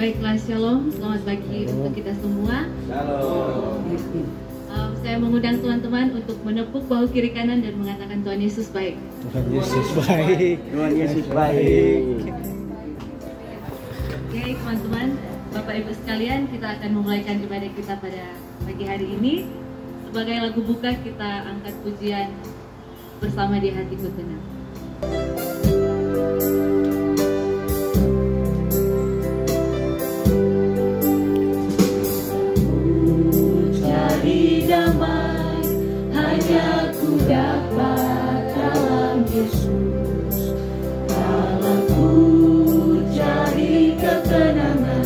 Baiklah, shalom, selamat pagi untuk kita semua. Saya mengundang teman-teman untuk menepuk bahu kiri kanan dan mengatakan Tuhan Yesus baik. Tuhan Yesus baik. Tuhan Yesus baik. Oke, teman-teman, Bapak Ibu sekalian, kita akan memulaikan ibadah kita pada pagi hari ini. Sebagai lagu buka, kita angkat pujian bersama di hatiku tenang. Damai hanya ku dapat dalam Yesus. Kalau ku cari ketenangan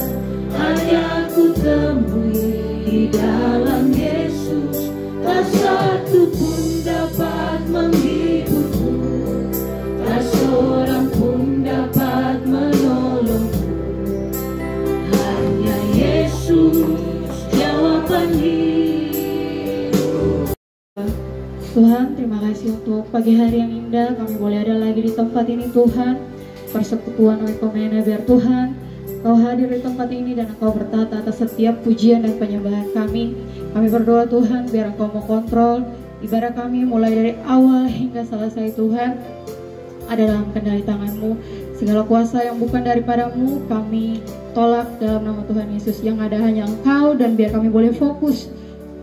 hanya ku temui di dalam Yesus. Tak satu pun dapat menghiburku, tak seorang pun dapat menolongku. Hanya Yesus jawaban hidup. Tuhan, terima kasih untuk pagi hari yang indah. Kami boleh ada lagi di tempat ini, Tuhan. Persekutuan Oikumene, biar Tuhan Kau hadir di tempat ini dan Engkau bertata atas setiap pujian dan penyembahan kami. Kami berdoa Tuhan, biar Engkau mau kontrol ibadah kami mulai dari awal hingga selesai. Tuhan, ada dalam kendali tangan-Mu. Segala kuasa yang bukan daripadamu kami tolak dalam nama Tuhan Yesus. Yang ada hanya Engkau, dan biar kami boleh fokus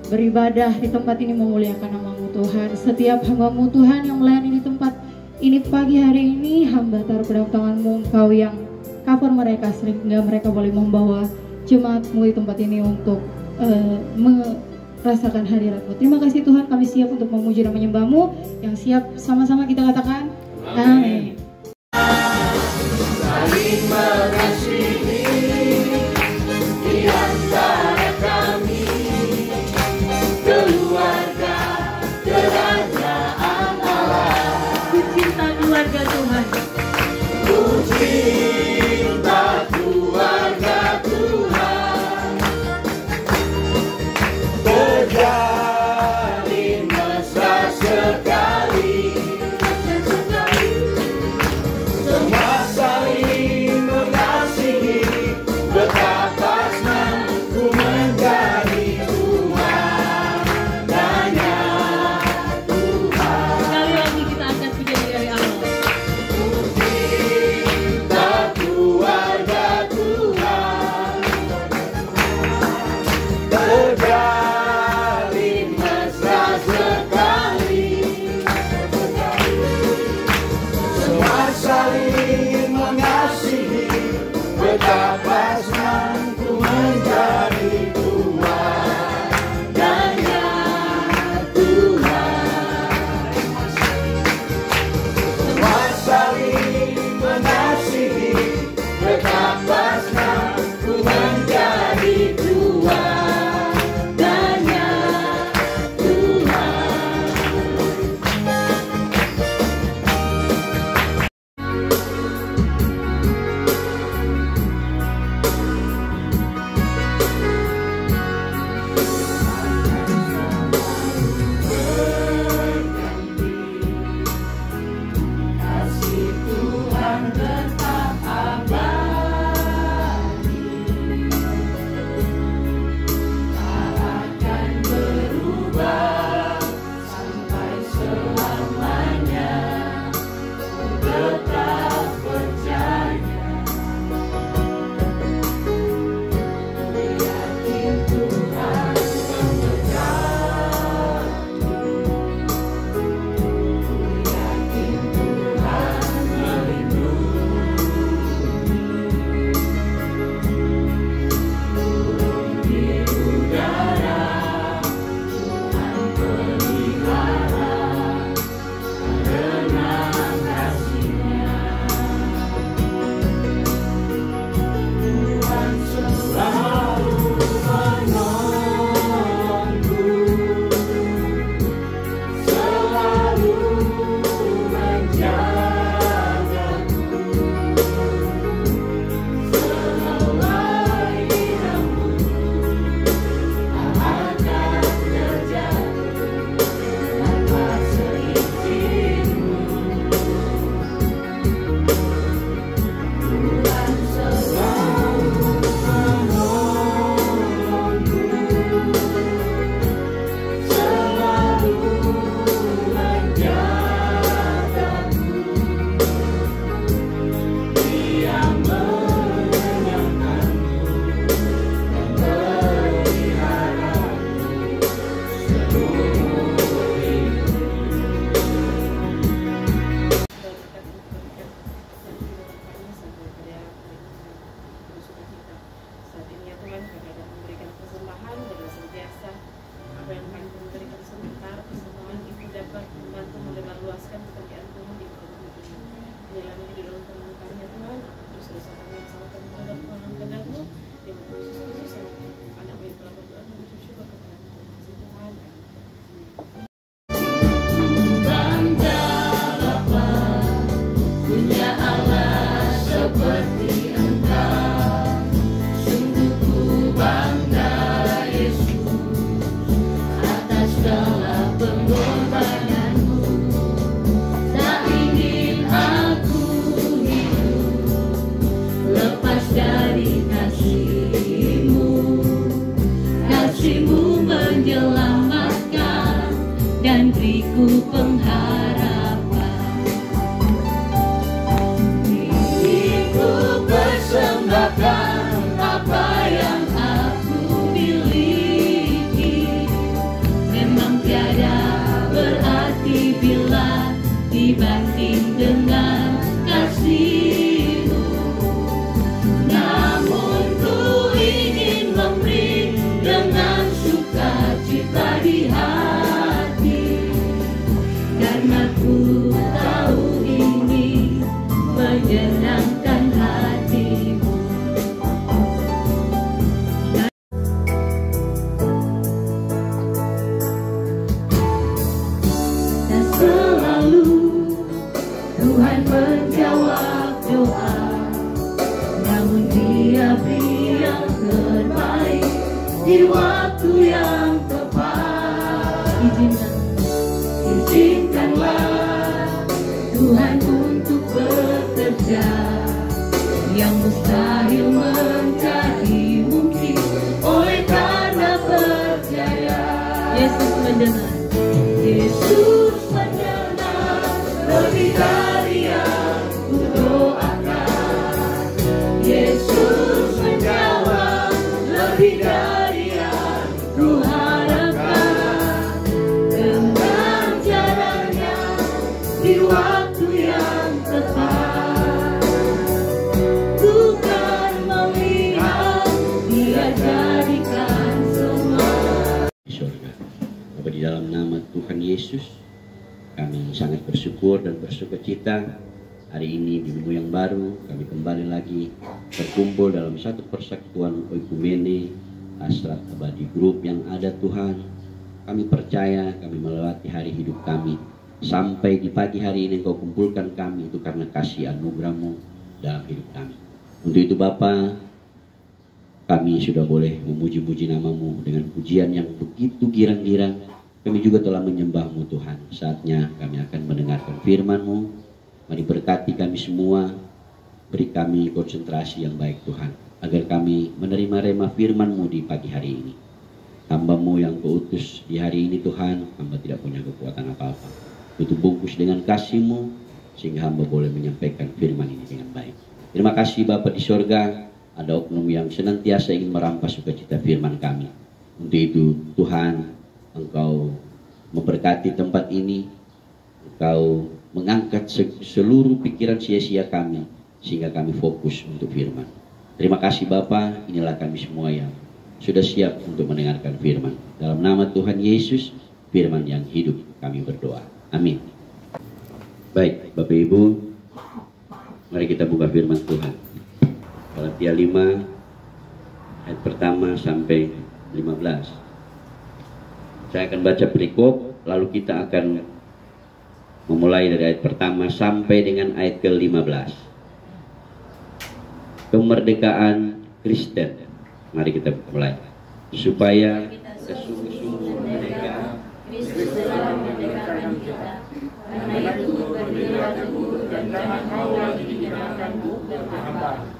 beribadah di tempat ini memuliakan nama-Mu Tuhan. Setiap hamba-Mu Tuhan yang melayani di tempat ini pagi hari ini, hamba taruh ke dalam tangan-Mu. Engkau yang cover mereka sehingga mereka boleh membawa jemaat-Mu di tempat ini untuk merasakan hadirat-Mu. Terima kasih Tuhan, kami siap untuk memuji dan menyembah-Mu. Yang siap sama-sama kita katakan amin. Saling mengasihi di antara kami, keluarga kerajaan Allah. Ku cinta keluarga Tuhan. Ku cinta keluarga Tuhan. Terjalin mesra sekali dibanding dengan kasih-Mu. Namun ku ingin memberi dengan sukacita di hati, karena ku tahu ini menyenangkan hati-Mu. Dan selalu Tuhan menjawab doa, namun Dia beri yang terbaik di waktu yang tepat. Izinkanlah Tuhan untuk bekerja, yang mustahil menjadi mungkin oleh karena percaya. Yesus mendengar, Yesus mendengar lebih dari yang kudoakan. Yesus menjawab lebih dari yang kuharapkan, dengan caranya di waktu yang tepat. Ku kan melihat Dia jadikan semua. Di surga. Bapa, di dalam nama Tuhan Yesus, kami sangat bersyukur dan bersukacita hari ini di minggu yang baru kami kembali lagi berkumpul dalam satu persekutuan Oikumene Hasrat Abadi Group yang ada. Tuhan, kami percaya kami melewati hari hidup kami sampai di pagi hari ini Engkau kumpulkan kami itu karena kasih anugerah-Mu dalam hidup kami. Untuk itu Bapa, kami sudah boleh memuji-muji nama-Mu dengan pujian yang begitu girang-girang. Kami juga telah menyembah-Mu Tuhan. Saatnya kami akan mendengarkan firman-Mu. Mari berkati kami semua, beri kami konsentrasi yang baik Tuhan, agar kami menerima rema firman-Mu di pagi hari ini. Hamba-Mu yang Kau utus di hari ini Tuhan, hamba tidak punya kekuatan apa-apa. Tutup bungkus dengan kasih-Mu, sehingga hamba boleh menyampaikan firman ini dengan baik. Terima kasih Bapa di sorga, ada oknum yang senantiasa ingin merampas sukacita firman kami. Untuk itu Tuhan, Engkau memberkati tempat ini, Engkau mengangkat seluruh pikiran sia-sia kami, sehingga kami fokus untuk firman. Terima kasih Bapa, inilah kami semua yang sudah siap untuk mendengarkan firman. Dalam nama Tuhan Yesus, firman yang hidup kami berdoa. Amin. Baik Bapak Ibu, mari kita buka firman Tuhan. Galatia 5 ayat pertama sampai 15. Saya akan baca perikop, lalu kita akan memulai dari ayat pertama sampai dengan ayat ke-15. Kemerdekaan Kristen. Mari kita mulai. Supaya kita sungguh-sungguh merdeka, Kristus telah memerdekakan kita. Karena itu berdirilah teguh dan jangan mau lagi dikenakan buku berhamba.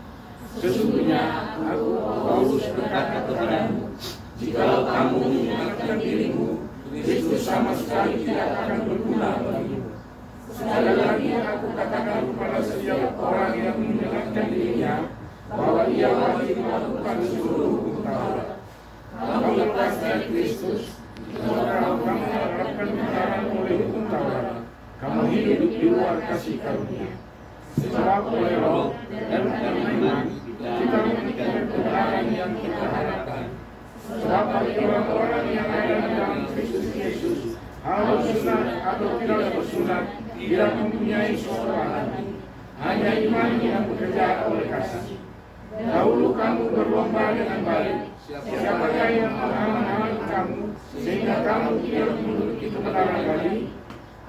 Sesungguhnya aku Paulus berkata kepadamu, jikalau kamu mengingatkan dirimu, Kristus sama sekali tidak akan berguna bagimu. Sekali lagi aku katakan kepada setiap orang yang mengingatkan dirinya bahwa ia wajib melakukan seluruh hukum Taurat. Kamu lepas dari Kristus, kalau kamu menerapkan perkara oleh hukum Taurat, kamu hidup di luar kasih karunia. Sebab oleh Roh dan iman kita memiliki kebenaran yang kita harapkan. Sebab bagi orang-orang yang ada di dalam Kristus Yesus, hal sunat atau tidak bersunat tidak mempunyai suara hati, hanya iman yang bekerja oleh kasih. Dahulu kamu berlomba dengan baik, siapakah yang menghalang kamu sehingga kamu tidak memiliki kebenaran lagi?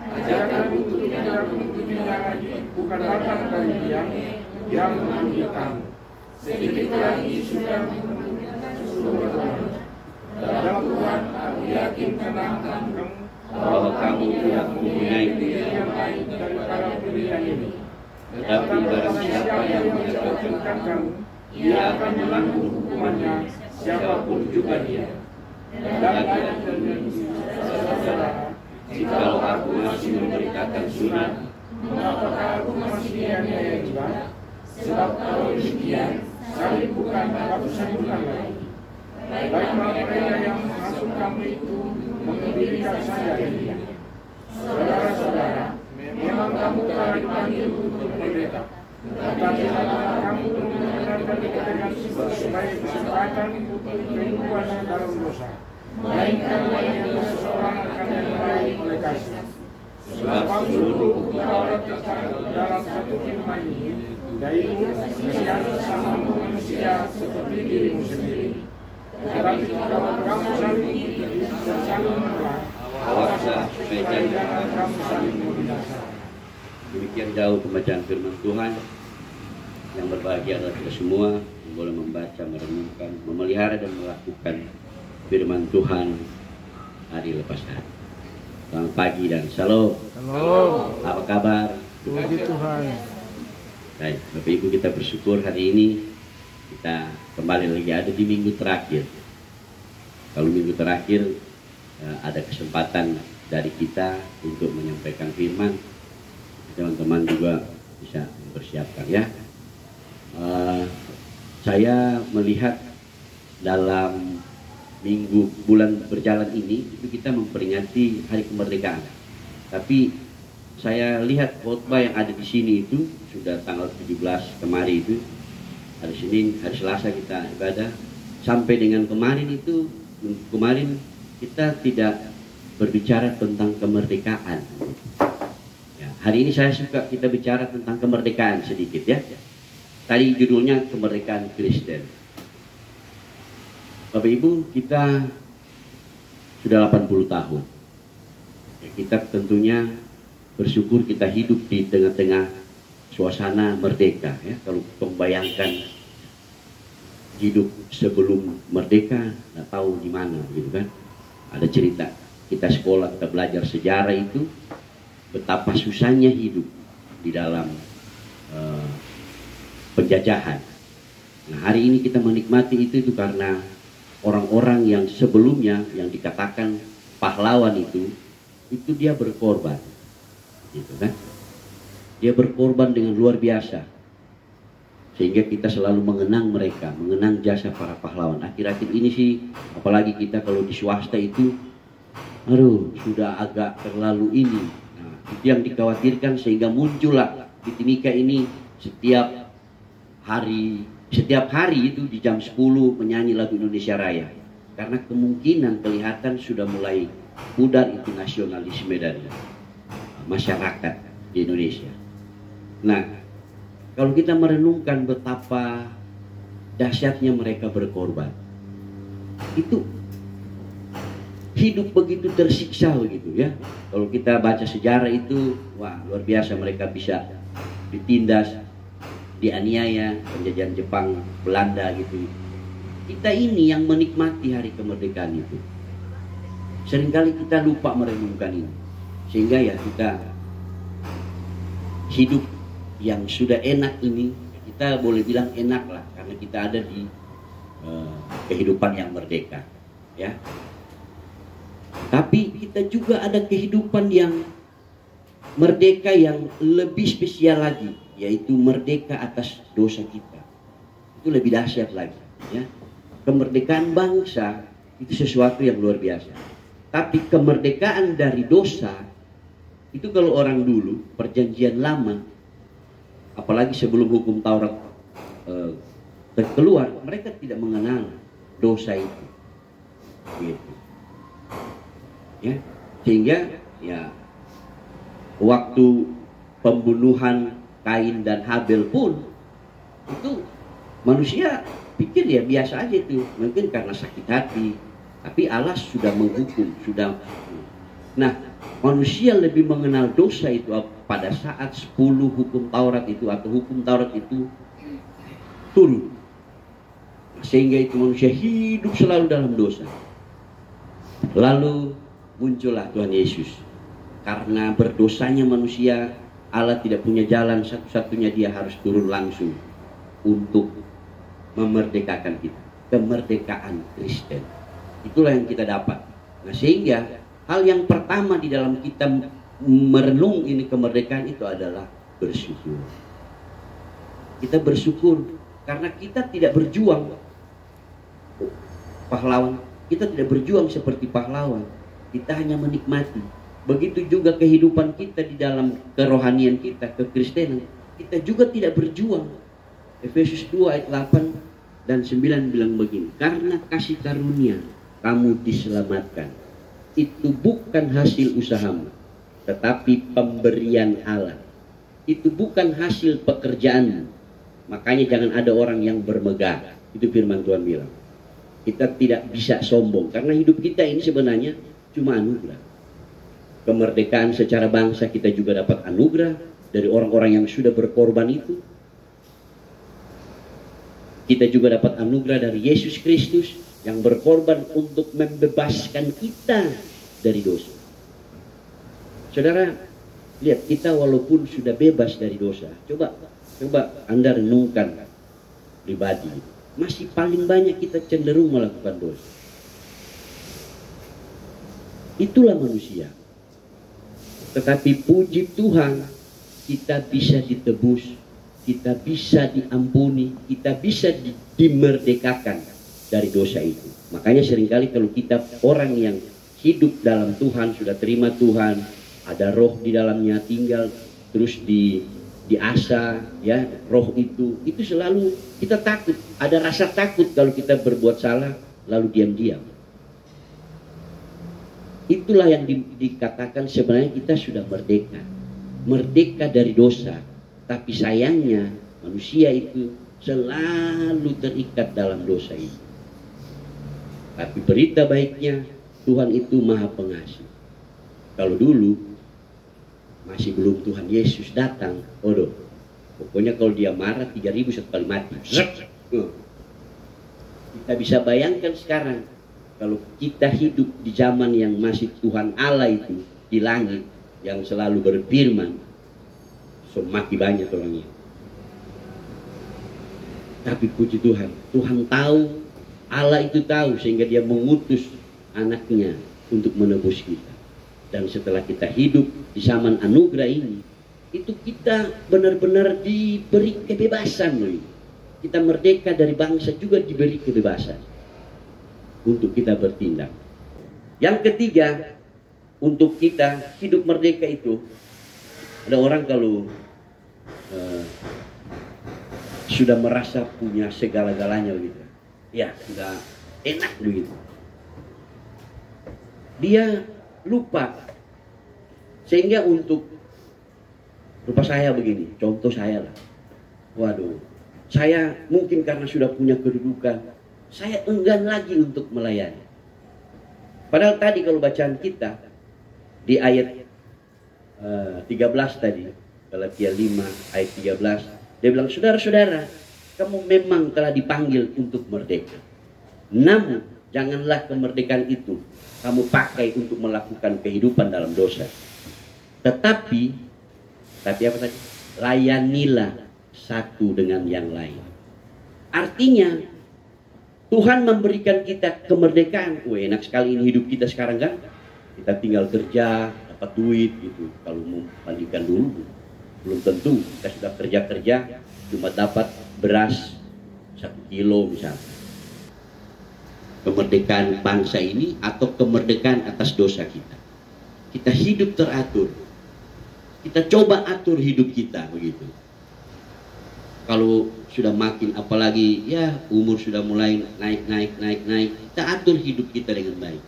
Ajarkan untuk tidak mengikutinya lagi, bukan datang dari Dia yang memanggil kamu. Sedikit lagi sudah menentukan seluruh orang. Dalam Tuhan aku yakin tenang kamu bahwa kamu tidak mempunyai diri yang lain daripada pilihan ini. Tetapi barang siapa yang menjatuhkan kamu, dia akan menanggung hukumannya, siapapun juga dia. Dan saudara, jikalau aku masih memberitakan sunat, mengapakah aku masih dianiaya juga? Sebab kalau demikian, salib bukan ratusan bulan lagi. Baiklah mereka yang masuk kamu itu mengembirikan saya dia. Saudara-saudara, memang kamu telah dipanggil untuk merdeka. Tetapi kamu menggunakan dengan sebagai kesempatan untuk kehidupan dalam dosa. Melainkan layaknya seseorang akan dimulai oleh kasih. Sebab seluruh hukum Taurat tercantum dalam satu firman ini, yaitu kasihan sesama manusia seperti dirimu sendiri. Tetapi kalau kamu saling mengikuti dan saling menolak, awaslah supaya jangan kamu saling membinasakan. Demikian jauh pembacaan firman Tuhan. Yang berbahagia adalah kita semua yang boleh membaca, merenungkan, memelihara dan melakukan firman Tuhan hari lepas hari. Selamat pagi dan shalom. Shalom. Apa kabar? Puji Tuhan. Baik, Bapak Ibu, kita bersyukur hari ini kita kembali lagi ada di minggu terakhir. Kalau minggu terakhir ada kesempatan dari kita untuk menyampaikan firman, teman-teman juga bisa mempersiapkan ya. Saya melihat dalam bulan berjalan ini itu kita memperingati hari kemerdekaan. Tapi saya lihat khotbah yang ada di sini itu sudah tanggal 17 kemarin itu, hari Senin, hari Selasa kita ibadah, sampai dengan kemarin kita tidak berbicara tentang kemerdekaan. Ya, hari ini saya suka kita bicara tentang kemerdekaan sedikit ya. Tadi judulnya kemerdekaan Kristen. Bapak Ibu, kita sudah 80 tahun. Ya, kita tentunya bersyukur kita hidup di tengah-tengah suasana merdeka ya. Kalau membayangkan hidup sebelum merdeka, nggak tahu di mana gitu kan. Ada cerita kita sekolah, kita belajar sejarah itu betapa susahnya hidup di dalam penjajahan. Nah, hari ini kita menikmati itu karena orang-orang yang sebelumnya yang dikatakan pahlawan itu dia berkorban, gitu kan? Dia berkorban dengan luar biasa, sehingga kita selalu mengenang mereka, mengenang jasa para pahlawan. Akhir-akhir ini sih, apalagi kita kalau di swasta itu, aduh, sudah agak terlalu ini. Nah, itu yang dikhawatirkan sehingga muncullah di Timika ini setiap hari itu di jam 10 menyanyi lagu Indonesia Raya. Karena kemungkinan kelihatan sudah mulai pudar itu nasionalisme dari masyarakat di Indonesia. Nah, kalau kita merenungkan betapa dahsyatnya mereka berkorban, itu hidup begitu tersiksa begitu ya. Kalau kita baca sejarah itu, wah luar biasa, mereka bisa ditindas, dianiaya, penjajahan Jepang, Belanda gitu. Kita ini yang menikmati hari kemerdekaan itu, seringkali kita lupa merenungkan ini, sehingga ya kita hidup yang sudah enak ini, kita boleh bilang enak lah, karena kita ada di kehidupan yang merdeka ya. Tapi kita juga ada kehidupan yang merdeka yang lebih spesial lagi, yaitu merdeka atas dosa kita. Itu lebih dahsyat lagi ya. Kemerdekaan bangsa itu sesuatu yang luar biasa. Tapi kemerdekaan dari dosa itu, kalau orang dulu perjanjian lama, apalagi sebelum hukum Taurat keluar, mereka tidak mengenal dosa itu gitu. Ya, sehingga ya waktu pembunuhan Kain dan Habel pun itu manusia pikir ya biasa aja itu, mungkin karena sakit hati, tapi Allah sudah menghukum, sudah. Nah, manusia lebih mengenal dosa itu pada saat 10 hukum Taurat itu atau hukum Taurat itu turun, sehingga itu manusia hidup selalu dalam dosa. Lalu muncullah Tuhan Yesus. Karena berdosanya manusia, Allah tidak punya jalan, satu-satunya dia harus turun langsung untuk memerdekakan kita. Kemerdekaan Kristen, itulah yang kita dapat. Nah, sehingga hal yang pertama di dalam kita merenung ini kemerdekaan itu adalah bersyukur. Kita bersyukur karena kita tidak berjuang pahlawan, kita tidak berjuang seperti pahlawan, kita hanya menikmati. Begitu juga kehidupan kita di dalam kerohanian kita, kekristenan, kita juga tidak berjuang. Efesus 2 ayat 8 dan 9 bilang begini, karena kasih karunia kamu diselamatkan. Itu bukan hasil usahamu, tetapi pemberian Allah. Itu bukan hasil pekerjaanmu. Makanya jangan ada orang yang bermegah. Itu firman Tuhan bilang. Kita tidak bisa sombong, karena hidup kita ini sebenarnya cuma anugerah. Kemerdekaan secara bangsa kita juga dapat anugerah dari orang-orang yang sudah berkorban itu. Kita juga dapat anugerah dari Yesus Kristus yang berkorban untuk membebaskan kita dari dosa. Saudara, lihat, kita walaupun sudah bebas dari dosa, coba Anda renungkan pribadi, masih paling banyak kita cenderung melakukan dosa. Itulah manusia. Tetapi puji Tuhan, kita bisa ditebus, kita bisa diampuni, kita bisa dimerdekakan dari dosa itu. Makanya seringkali kalau kita orang yang hidup dalam Tuhan, sudah terima Tuhan, ada roh di dalamnya tinggal, terus diasah, ya, roh itu selalu kita takut, ada rasa takut kalau kita berbuat salah lalu diam-diam. Itulah yang dikatakan sebenarnya kita sudah merdeka dari dosa. Tapi sayangnya manusia itu selalu terikat dalam dosa itu. Tapi berita baiknya, Tuhan itu Maha Pengasih. Kalau dulu masih belum Tuhan Yesus datang, pokoknya kalau dia marah 3.000 satu kali mati. Kita bisa bayangkan sekarang, kalau kita hidup di zaman yang masih Tuhan Allah itu di langit, yang selalu berfirman, semakin banyak orangnya. Tapi puji Tuhan, Tuhan tahu, Allah itu tahu, sehingga dia mengutus anaknya untuk menebus kita. Dan setelah kita hidup di zaman anugerah ini, itu kita benar-benar diberi kebebasan loh. Kita merdeka dari bangsa juga diberi kebebasan untuk kita bertindak. Yang ketiga, untuk kita hidup merdeka itu, ada orang kalau sudah merasa punya segala-galanya begitu, ya sudah enak begitu, dia lupa. Sehingga untuk rupa saya begini, contoh saya lah, waduh, saya mungkin karena sudah punya kedudukan, saya enggan lagi untuk melayani. Padahal tadi kalau bacaan kita di ayat 13 tadi, Galatia 5 ayat 13, dia bilang, saudara-saudara, kamu memang telah dipanggil untuk merdeka. Namun janganlah kemerdekaan itu kamu pakai untuk melakukan kehidupan dalam dosa. Tetapi apa tadi? Layanilah satu dengan yang lain. Artinya Tuhan memberikan kita kemerdekaan. Enak sekali ini hidup kita sekarang kan? Kita tinggal kerja, dapat duit gitu. Kalau mau bandingkan dulu, belum tentu. Kita sudah kerja-kerja, cuma dapat beras 1 kilo misalnya. Kemerdekaan bangsa ini atau kemerdekaan atas dosa kita. Kita hidup teratur. Kita coba atur hidup kita begitu. Kalau sudah makin, apalagi ya umur sudah mulai naik, kita atur hidup kita dengan baik.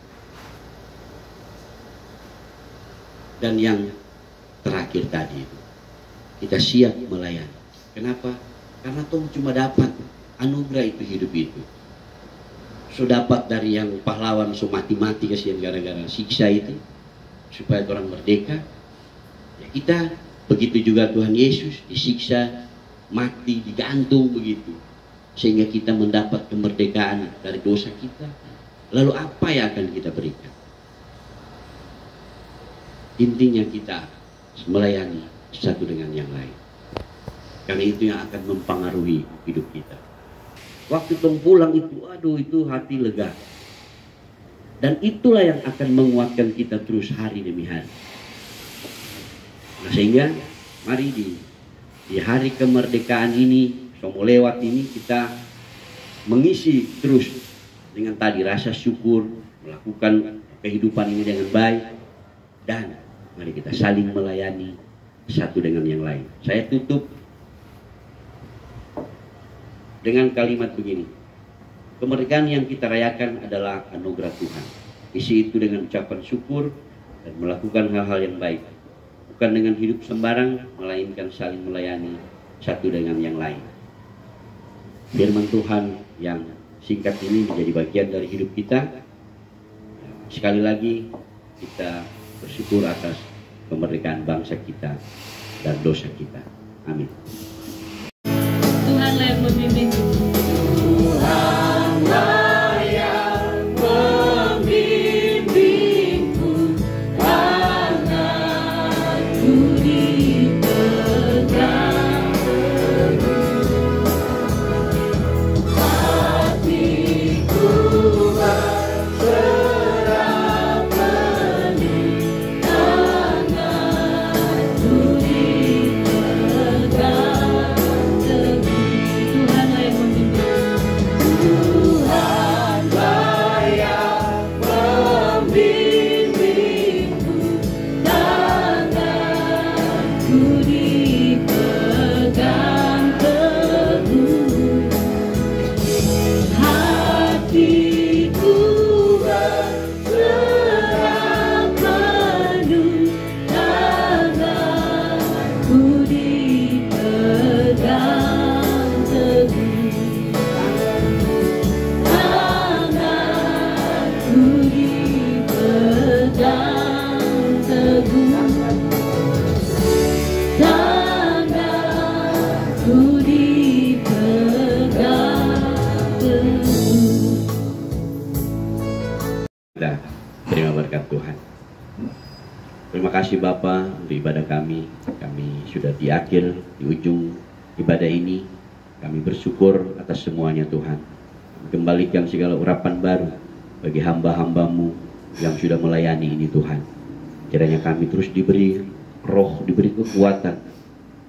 Dan yang terakhir tadi itu, kita siap melayani. Kenapa? Karena Tuhan cuma dapat anugerah itu, hidup itu. So dapat dari yang pahlawan so mati-mati kasihan gara-gara siksa itu, supaya orang merdeka. Ya, kita begitu juga Tuhan Yesus disiksa, mati, digantung begitu, sehingga kita mendapat kemerdekaan dari dosa kita. Lalu apa yang akan kita berikan? Intinya kita melayani satu dengan yang lain, karena itu yang akan mempengaruhi hidup kita. Waktu tong pulang itu, aduh, itu hati lega, dan itulah yang akan menguatkan kita terus hari demi hari. Nah, sehingga mari di hari kemerdekaan ini, mau lewat ini, kita mengisi terus dengan tadi rasa syukur, melakukan kehidupan ini dengan baik, dan Mari kita saling melayani satu dengan yang lain. Saya tutup dengan kalimat begini. Kemerdekaan yang kita rayakan adalah anugerah Tuhan. Isi itu dengan ucapan syukur dan melakukan hal-hal yang baik. Bukan dengan hidup sembarang, melainkan saling melayani satu dengan yang lain. Firman Tuhan yang singkat ini menjadi bagian dari hidup kita. Sekali lagi kita bersyukur atas kemerdekaan bangsa kita dan dosa kita. Amin. Tuhanlah yang membimbing. Tuhanlah yang membimbingku, tanganku dipegang teguh, hatiku berserah penuh, tanganku dipegang teguh. Tuhanlah yang membimbing. Tuhanlah yang membimbingku, tanganku dipegang teguh, hatiku berserah penuh, tanganku dipegang teguh, tanganku dipegang teguh, tanganku dipegang teguh. Kita terima berkat Tuhan. Terima kasih Bapa untuk ibadah kami. Kami sudah di akhir, di ujung ibadah ini. Kami bersyukur atas semuanya Tuhan. Kembalikan segala urapan baru bagi hamba-hambamu yang sudah melayani ini Tuhan. Kiranya kami terus diberi roh, diberi kekuatan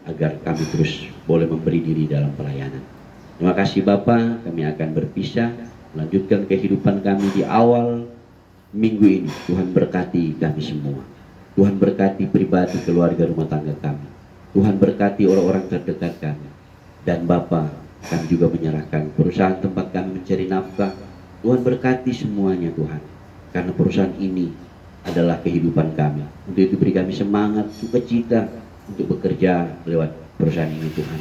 agar kami terus boleh memberi diri dalam pelayanan. Terima kasih Bapa, kami akan berpisah, melanjutkan kehidupan kami di awal minggu ini. Tuhan berkati kami semua. Tuhan berkati pribadi, keluarga, rumah tangga kami. Tuhan berkati orang-orang terdekat kami. Dan Bapa, kami juga menyerahkan perusahaan tempat kami mencari nafkah. Tuhan berkati semuanya Tuhan. Karena perusahaan ini adalah kehidupan kami. Untuk itu beri kami semangat, sukacita untuk bekerja lewat perusahaan ini Tuhan.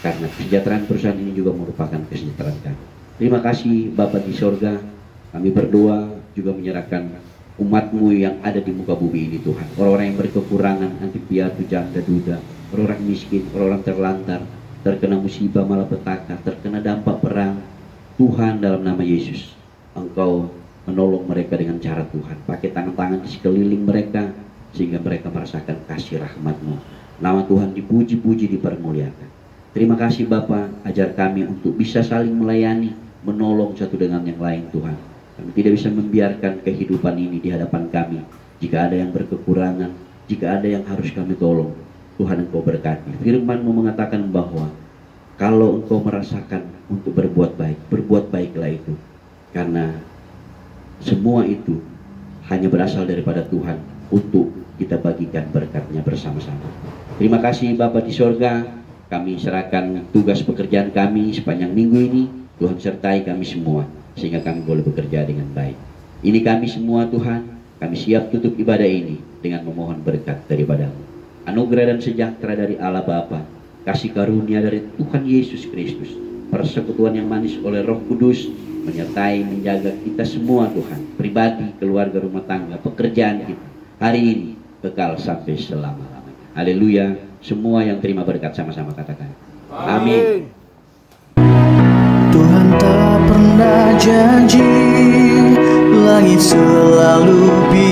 Karena kesejahteraan perusahaan ini juga merupakan kesejahteraan kami. Terima kasih Bapa di sorga. Kami berdoa juga menyerahkan umat-Mu yang ada di muka bumi ini Tuhan. Orang-orang yang berkekurangan, anti piatu, janda, duda, orang-orang miskin, orang-orang terlantar, terkena musibah malapetaka, terkena dampak perang. Tuhan, dalam nama Yesus, Engkau menolong mereka dengan cara Tuhan. Pakai tangan-tangan di sekeliling mereka, sehingga mereka merasakan kasih rahmat-Mu. Nama Tuhan dipuji-puji, dipermuliakan. Terima kasih Bapa, ajar kami untuk bisa saling melayani, menolong satu dengan yang lain Tuhan. Kami tidak bisa membiarkan kehidupan ini di hadapan kami. Jika ada yang berkekurangan, jika ada yang harus kami tolong, Tuhan Engkau berkati. Firman-Mu mengatakan bahwa kalau Engkau merasakan untuk berbuat baik, berbuat baiklah itu. Karena semua itu hanya berasal daripada Tuhan untuk kita bagikan berkat-Nya bersama-sama. Terima kasih Bapa di sorga. Kami serahkan tugas pekerjaan kami sepanjang minggu ini. Tuhan sertai kami semua, sehingga kami boleh bekerja dengan baik. Ini kami semua Tuhan, kami siap tutup ibadah ini dengan memohon berkat daripada-Mu. Anugerah dan sejahtera dari Allah Bapa, kasih karunia dari Tuhan Yesus Kristus, persekutuan yang manis oleh Roh Kudus, menyertai, menjaga kita semua Tuhan, pribadi, keluarga, rumah tangga, pekerjaan kita, hari ini, kekal sampai selama-lamanya. Haleluya. Semua yang terima berkat sama-sama katakan amin. Tuhan tak pernah janji langit selalu biru.